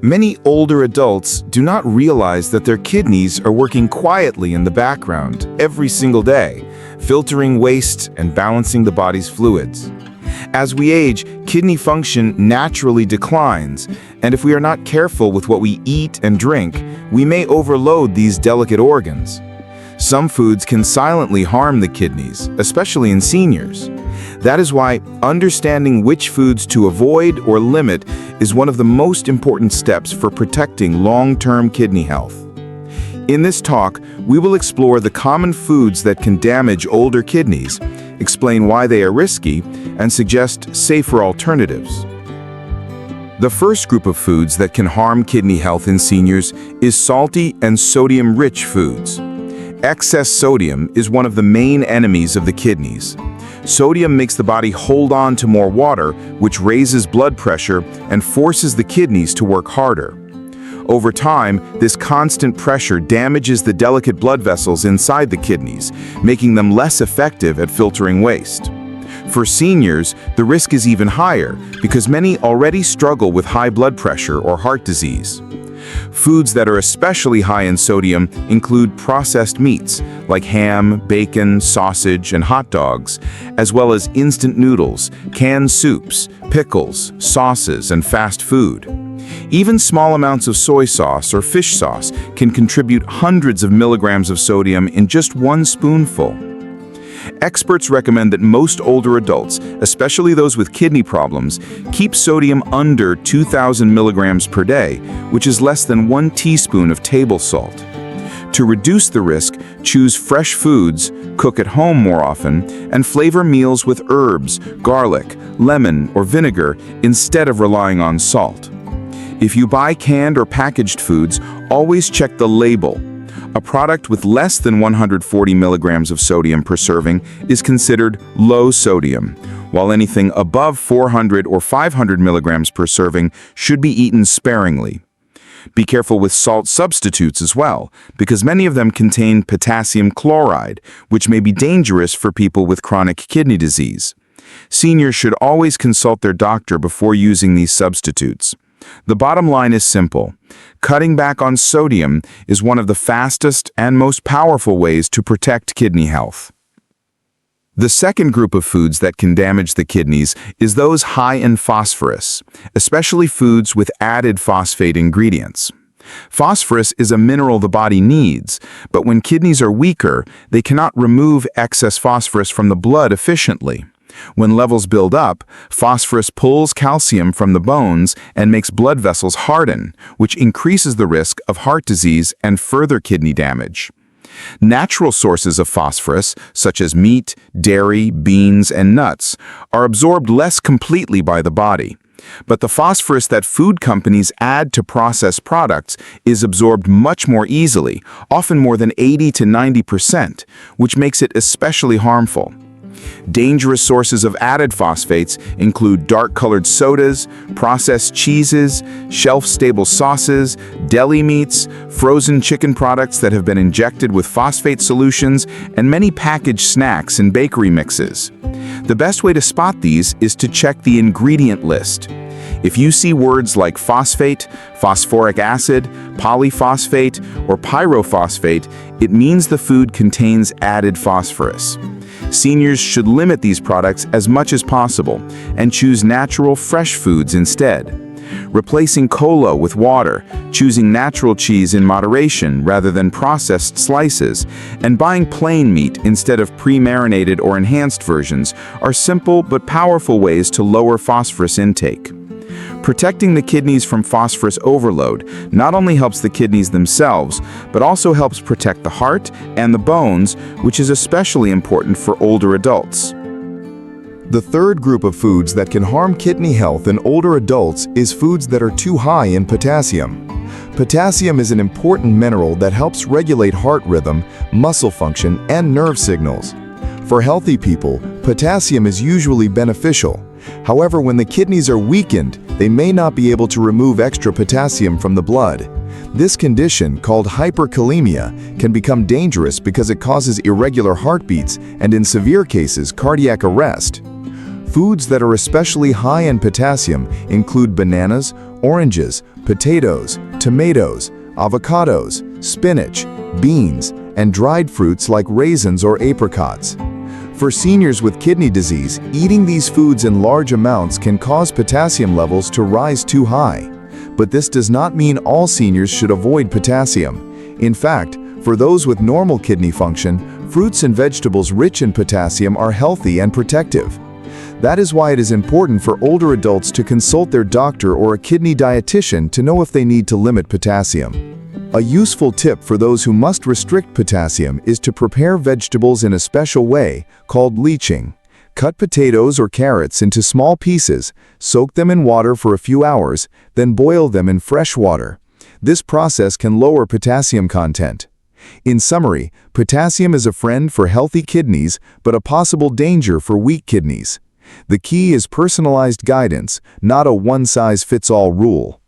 Many older adults do not realize that their kidneys are working quietly in the background every single day, filtering waste and balancing the body's fluids. As we age, kidney function naturally declines, and if we are not careful with what we eat and drink, we may overload these delicate organs. Some foods can silently harm the kidneys, especially in seniors. That is why understanding which foods to avoid or limit is one of the most important steps for protecting long-term kidney health. In this talk, we will explore the common foods that can damage older kidneys, explain why they are risky, and suggest safer alternatives. The first group of foods that can harm kidney health in seniors is salty and sodium-rich foods. Excess sodium is one of the main enemies of the kidneys. Sodium makes the body hold on to more water, which raises blood pressure and forces the kidneys to work harder. Over time, this constant pressure damages the delicate blood vessels inside the kidneys, making them less effective at filtering waste. For seniors, the risk is even higher because many already struggle with high blood pressure or heart disease. Foods that are especially high in sodium include processed meats like ham, bacon, sausage, and hot dogs, as well as instant noodles, canned soups, pickles, sauces, and fast food. Even small amounts of soy sauce or fish sauce can contribute hundreds of milligrams of sodium in just one spoonful. Experts recommend that most older adults, especially those with kidney problems, keep sodium under 2,000 milligrams per day, which is less than 1 teaspoon of table salt. To reduce the risk, choose fresh foods, cook at home more often, and flavor meals with herbs, garlic, lemon, or vinegar instead of relying on salt. If you buy canned or packaged foods, always check the label. A product with less than 140 milligrams of sodium per serving is considered low sodium, while anything above 400 or 500 milligrams per serving should be eaten sparingly. Be careful with salt substitutes as well, because many of them contain potassium chloride, which may be dangerous for people with chronic kidney disease. Seniors should always consult their doctor before using these substitutes. The bottom line is simple. Cutting back on sodium is one of the fastest and most powerful ways to protect kidney health. The second group of foods that can damage the kidneys is those high in phosphorus, especially foods with added phosphate ingredients. Phosphorus is a mineral the body needs, but when kidneys are weaker, they cannot remove excess phosphorus from the blood efficiently. When levels build up, phosphorus pulls calcium from the bones and makes blood vessels harden, which increases the risk of heart disease and further kidney damage. Natural sources of phosphorus, such as meat, dairy, beans, and nuts, are absorbed less completely by the body. But the phosphorus that food companies add to processed products is absorbed much more easily, often more than 80 to 90%, which makes it especially harmful. Dangerous sources of added phosphates include dark-colored sodas, processed cheeses, shelf-stable sauces, deli meats, frozen chicken products that have been injected with phosphate solutions, and many packaged snacks and bakery mixes. The best way to spot these is to check the ingredient list. If you see words like phosphate, phosphoric acid, polyphosphate, or pyrophosphate, it means the food contains added phosphorus. Seniors should limit these products as much as possible and choose natural, fresh foods instead. Replacing cola with water, choosing natural cheese in moderation rather than processed slices, and buying plain meat instead of pre-marinated or enhanced versions are simple but powerful ways to lower phosphorus intake. Protecting the kidneys from phosphorus overload not only helps the kidneys themselves, but also helps protect the heart and the bones, which is especially important for older adults. The third group of foods that can harm kidney health in older adults is foods that are too high in potassium. Potassium is an important mineral that helps regulate heart rhythm, muscle function, and nerve signals. For healthy people, potassium is usually beneficial. However, when the kidneys are weakened, they may not be able to remove extra potassium from the blood. This condition, called hyperkalemia, can become dangerous because it causes irregular heartbeats and, in severe cases, cardiac arrest. Foods that are especially high in potassium include bananas, oranges, potatoes, tomatoes, avocados, spinach, beans, and dried fruits like raisins or apricots. For seniors with kidney disease, eating these foods in large amounts can cause potassium levels to rise too high. But this does not mean all seniors should avoid potassium. In fact, for those with normal kidney function, fruits and vegetables rich in potassium are healthy and protective. That is why it is important for older adults to consult their doctor or a kidney dietitian to know if they need to limit potassium. A useful tip for those who must restrict potassium is to prepare vegetables in a special way called leaching. Cut potatoes or carrots into small pieces, soak them in water for a few hours, then boil them in fresh water. This process can lower potassium content. In summary, potassium is a friend for healthy kidneys, but a possible danger for weak kidneys. The key is personalized guidance, not a one-size-fits-all rule.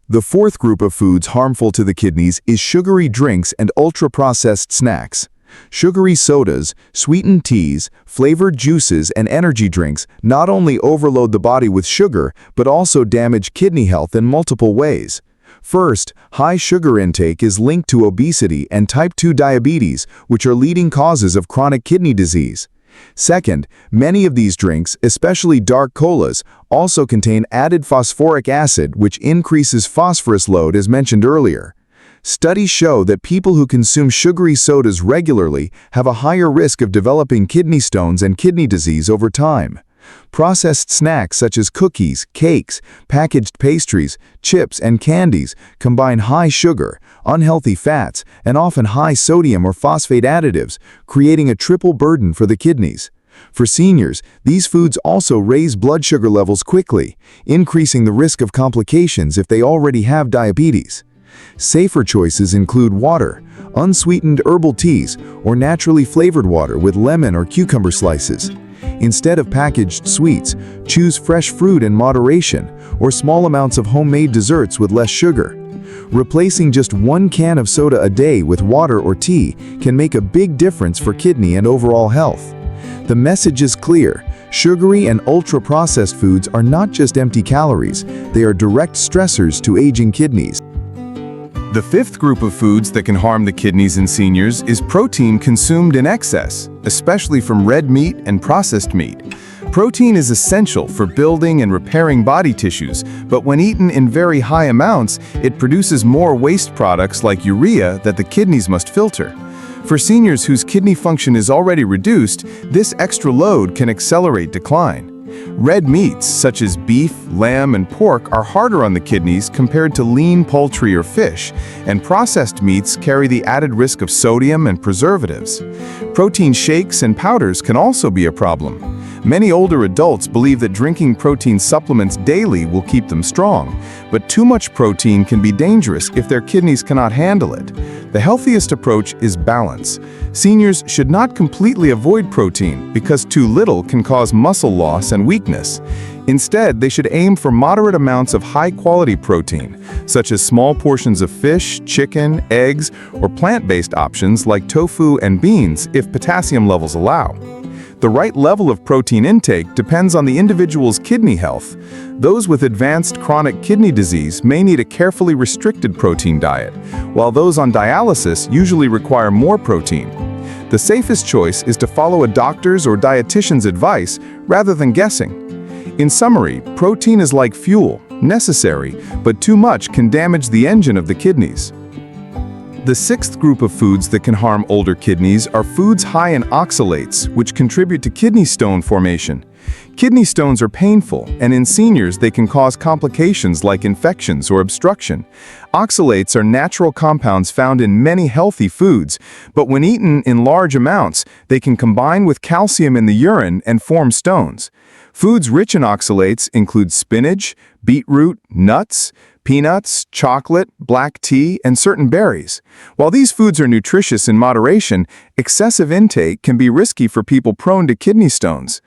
The fourth group of foods harmful to the kidneys is sugary drinks and ultra-processed snacks. Sugary sodas, sweetened teas, flavored juices, and energy drinks not only overload the body with sugar, but also damage kidney health in multiple ways. First, high sugar intake is linked to obesity and type 2 diabetes, which are leading causes of chronic kidney disease. Second, many of these drinks, especially dark colas, also contain added phosphoric acid, which increases phosphorus load as mentioned earlier. Studies show that people who consume sugary sodas regularly have a higher risk of developing kidney stones and kidney disease over time. Processed snacks such as cookies, cakes, packaged pastries, chips, and candies combine high sugar, unhealthy fats, and often high sodium or phosphate additives, creating a triple burden for the kidneys. For seniors, these foods also raise blood sugar levels quickly, increasing the risk of complications if they already have diabetes. Safer choices include water, unsweetened herbal teas, or naturally flavored water with lemon or cucumber slices. Instead of packaged sweets, choose fresh fruit in moderation or small amounts of homemade desserts with less sugar. Replacing just 1 can of soda a day with water or tea can make a big difference for kidney and overall health. The message is clear. Sugary and ultra-processed foods are not just empty calories, they are direct stressors to aging kidneys. The fifth group of foods that can harm the kidneys in seniors is protein consumed in excess, especially from red meat and processed meat. Protein is essential for building and repairing body tissues, but when eaten in very high amounts, it produces more waste products like urea that the kidneys must filter. For seniors whose kidney function is already reduced, this extra load can accelerate decline. Red meats, such as beef, lamb, and pork, are harder on the kidneys compared to lean poultry or fish, and processed meats carry the added risk of sodium and preservatives. Protein shakes and powders can also be a problem. Many older adults believe that drinking protein supplements daily will keep them strong, but too much protein can be dangerous if their kidneys cannot handle it. The healthiest approach is balance. Seniors should not completely avoid protein because too little can cause muscle loss and weakness. Instead, they should aim for moderate amounts of high-quality protein, such as small portions of fish, chicken, eggs, or plant-based options like tofu and beans if potassium levels allow. The right level of protein intake depends on the individual's kidney health. Those with advanced chronic kidney disease may need a carefully restricted protein diet, while those on dialysis usually require more protein. The safest choice is to follow a doctor's or dietitian's advice rather than guessing. In summary, protein is like fuel, necessary, but too much can damage the engine of the kidneys. The sixth group of foods that can harm older kidneys are foods high in oxalates, which contribute to kidney stone formation. Kidney stones are painful, and in seniors they can cause complications like infections or obstruction. Oxalates are natural compounds found in many healthy foods, but when eaten in large amounts, they can combine with calcium in the urine and form stones. Foods rich in oxalates include spinach, beetroot, nuts, peanuts, chocolate, black tea, and certain berries. While these foods are nutritious in moderation, excessive intake can be risky for people prone to kidney stones.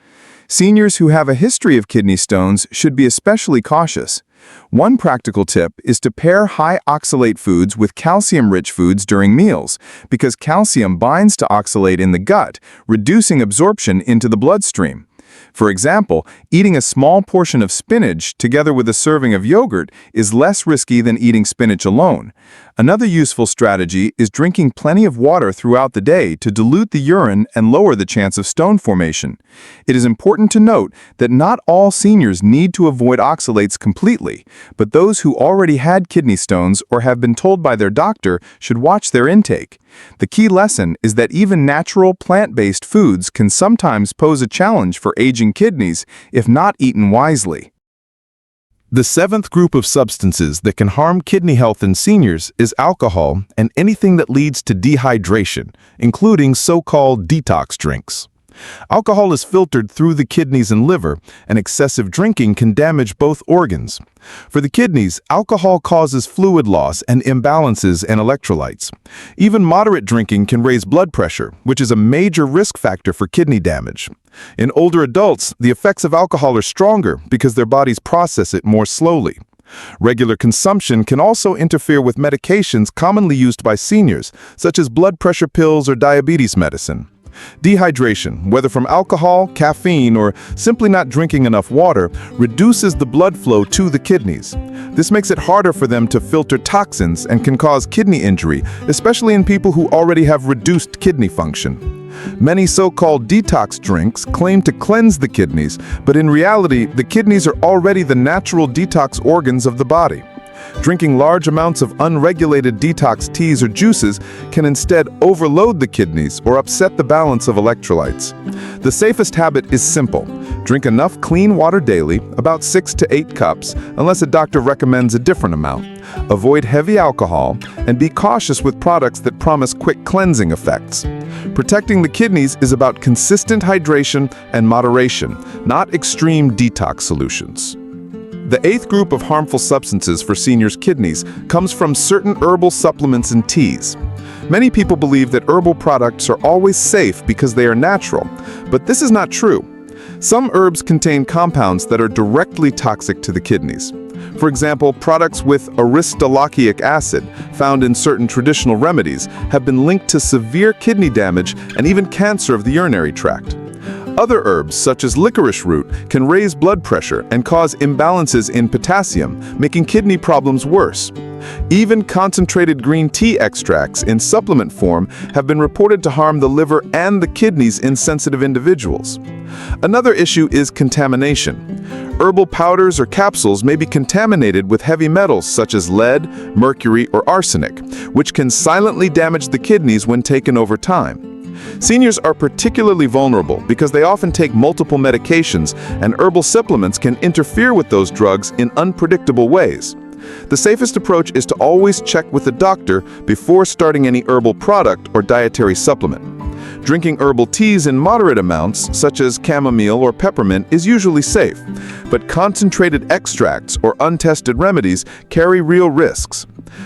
Seniors who have a history of kidney stones should be especially cautious. One practical tip is to pair high oxalate foods with calcium-rich foods during meals, because calcium binds to oxalate in the gut, reducing absorption into the bloodstream. For example, eating a small portion of spinach together with a serving of yogurt is less risky than eating spinach alone. Another useful strategy is drinking plenty of water throughout the day to dilute the urine and lower the chance of stone formation. It is important to note that not all seniors need to avoid oxalates completely, but those who already had kidney stones or have been told by their doctor should watch their intake. The key lesson is that even natural plant-based foods can sometimes pose a challenge for aging kidneys if not eaten wisely. The seventh group of substances that can harm kidney health in seniors is alcohol and anything that leads to dehydration, including so-called detox drinks. Alcohol is filtered through the kidneys and liver, and excessive drinking can damage both organs. For the kidneys, alcohol causes fluid loss and imbalances in electrolytes. Even moderate drinking can raise blood pressure, which is a major risk factor for kidney damage. In older adults, the effects of alcohol are stronger because their bodies process it more slowly. Regular consumption can also interfere with medications commonly used by seniors, such as blood pressure pills or diabetes medicine. Dehydration, whether from alcohol, caffeine, or simply not drinking enough water, reduces the blood flow to the kidneys. This makes it harder for them to filter toxins and can cause kidney injury, especially in people who already have reduced kidney function. Many so-called detox drinks claim to cleanse the kidneys, but in reality, the kidneys are already the natural detox organs of the body. Drinking large amounts of unregulated detox teas or juices can instead overload the kidneys or upset the balance of electrolytes. The safest habit is simple. Drink enough clean water daily, about 6 to 8 cups, unless a doctor recommends a different amount. Avoid heavy alcohol, and be cautious with products that promise quick cleansing effects. Protecting the kidneys is about consistent hydration and moderation, not extreme detox solutions. The eighth group of harmful substances for seniors' kidneys comes from certain herbal supplements and teas. Many people believe that herbal products are always safe because they are natural, but this is not true. Some herbs contain compounds that are directly toxic to the kidneys. For example, products with aristolochic acid, found in certain traditional remedies, have been linked to severe kidney damage and even cancer of the urinary tract. Other herbs, such as licorice root, can raise blood pressure and cause imbalances in potassium, making kidney problems worse. Even concentrated green tea extracts in supplement form have been reported to harm the liver and the kidneys in sensitive individuals. Another issue is contamination. Herbal powders or capsules may be contaminated with heavy metals such as lead, mercury, or arsenic, which can silently damage the kidneys when taken over time. Seniors are particularly vulnerable because they often take multiple medications, and herbal supplements can interfere with those drugs in unpredictable ways. The safest approach is to always check with a doctor before starting any herbal product or dietary supplement. Drinking herbal teas in moderate amounts, such as chamomile or peppermint, is usually safe, but concentrated extracts or untested remedies carry real risks.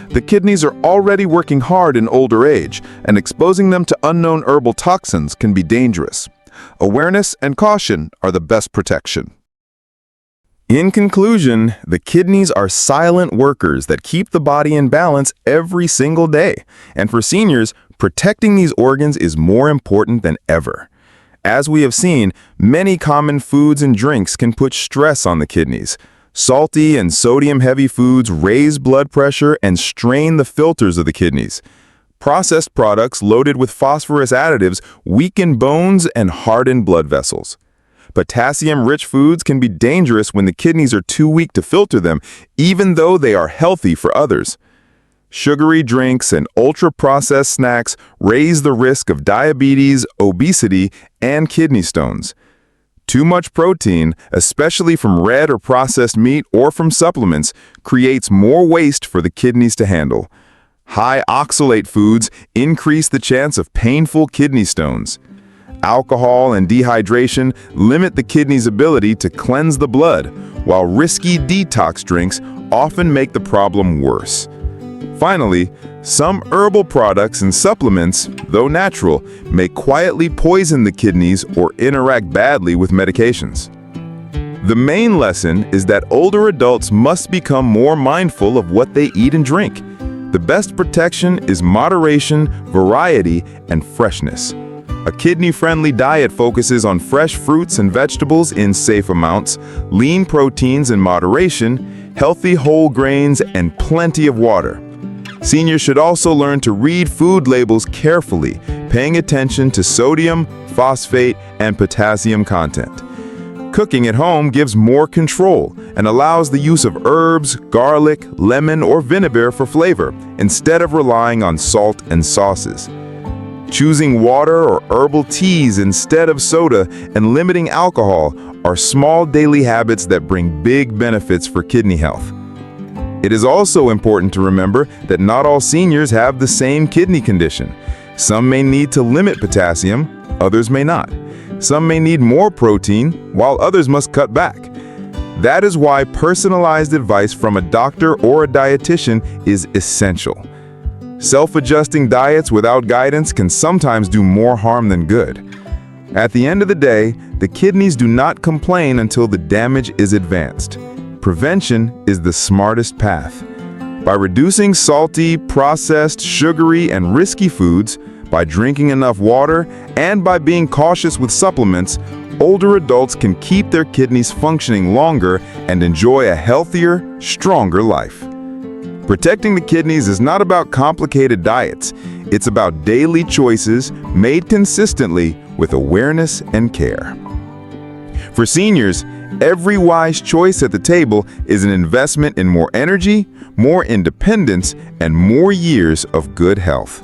The kidneys are already working hard in older age, and exposing them to unknown herbal toxins can be dangerous. Awareness and caution are the best protection. In conclusion, the kidneys are silent workers that keep the body in balance every single day. And for seniors, protecting these organs is more important than ever. As we have seen, many common foods and drinks can put stress on the kidneys. Salty and sodium-heavy foods raise blood pressure and strain the filters of the kidneys. Processed products loaded with phosphorus additives weaken bones and harden blood vessels. Potassium-rich foods can be dangerous when the kidneys are too weak to filter them, even though they are healthy for others. Sugary drinks and ultra-processed snacks raise the risk of diabetes, obesity, and kidney stones. Too much protein, especially from red or processed meat or from supplements, creates more waste for the kidneys to handle. High oxalate foods increase the chance of painful kidney stones. Alcohol and dehydration limit the kidney's ability to cleanse the blood, while risky detox drinks often make the problem worse. Finally, some herbal products and supplements, though natural, may quietly poison the kidneys or interact badly with medications. The main lesson is that older adults must become more mindful of what they eat and drink. The best protection is moderation, variety, and freshness. A kidney-friendly diet focuses on fresh fruits and vegetables in safe amounts, lean proteins in moderation, healthy whole grains, and plenty of water. Seniors should also learn to read food labels carefully, paying attention to sodium, phosphate, and potassium content. Cooking at home gives more control and allows the use of herbs, garlic, lemon, or vinegar for flavor, instead of relying on salt and sauces. Choosing water or herbal teas instead of soda and limiting alcohol are small daily habits that bring big benefits for kidney health. It is also important to remember that not all seniors have the same kidney condition. Some may need to limit potassium, others may not. Some may need more protein, while others must cut back. That is why personalized advice from a doctor or a dietitian is essential. Self-adjusting diets without guidance can sometimes do more harm than good. At the end of the day, the kidneys do not complain until the damage is advanced. Prevention is the smartest path. By reducing salty, processed, sugary, and risky foods, by drinking enough water, and by being cautious with supplements, older adults can keep their kidneys functioning longer and enjoy a healthier, stronger life. Protecting the kidneys is not about complicated diets. It's about daily choices made consistently with awareness and care. For seniors, every wise choice at the table is an investment in more energy, more independence, and more years of good health.